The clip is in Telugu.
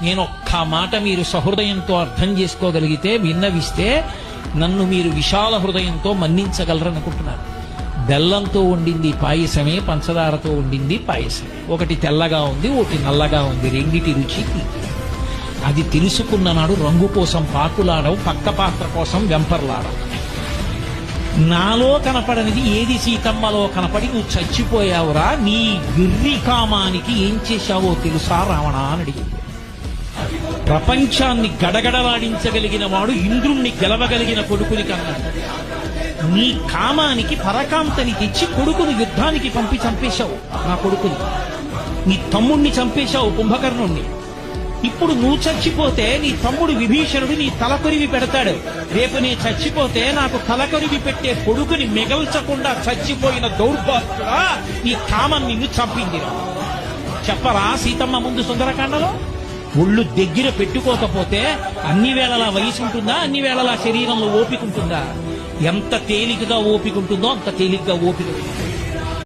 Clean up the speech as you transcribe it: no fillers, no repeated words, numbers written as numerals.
నేను ఒక్క మాట మీరు సహృదయంతో అర్థం చేసుకోగలిగితే, విన్నవిస్తే నన్ను మీరు విశాల హృదయంతో మన్నించగలరనుకుంటున్నారు. బెల్లంతో వండింది పాయసమే, పంచదారతో వండింది పాయసమే. ఒకటి తెల్లగా ఉంది, ఒకటి నల్లగా ఉంది, రెండిటి రుచి అది తెలుసుకున్న నాడు రంగు కోసం పాకులాడవు, పక్క పాత్ర కోసం వెంపర్లాడవు. నాలో కనపడనిది ఏది సీతమ్మలో కనపడి నువ్వు చచ్చిపోయావురా, నీ గిర్రి కామానికి ఏం చేశావో తెలుసా రావణ అని అడిగింది. ప్రపంచాన్ని గడగడలాడించగలిగిన వాడు ఇంద్రుణ్ణి గెలవగలిగిన కొడుకుని కన్నాడు. నీ కామానికి పరకాంతని తెచ్చి కొడుకుని యుద్ధానికి పంపి చంపేశావు. నా కొడుకుని, నీ తమ్ముణ్ణి చంపేశావు, కుంభకర్ణుణ్ణి. ఇప్పుడు నువ్వు చచ్చిపోతే నీ తమ్ముడు విభీషణుడు నీ తలకొరివి పెడతాడు. రేపు నీ చచ్చిపోతే నాకు తలకొరివి పెట్టే కొడుకుని మిగల్చకుండా చచ్చిపోయిన దౌర్భాగ్యుడా, నీ కామం నిన్ను చంపింది. చెప్పరా సీతమ్మ ముందు సుందరకాండలో? ఒళ్ళు దగ్గర పెట్టుకోకపోతే అన్ని వేళలా వయసు ఉంటుందా? అన్ని వేళలా శరీరంలో ఓపిక ఉంటుందా? ఎంత తేలికగా ఓపిక ఉంటుందో అంత తేలికగా ఓపిక.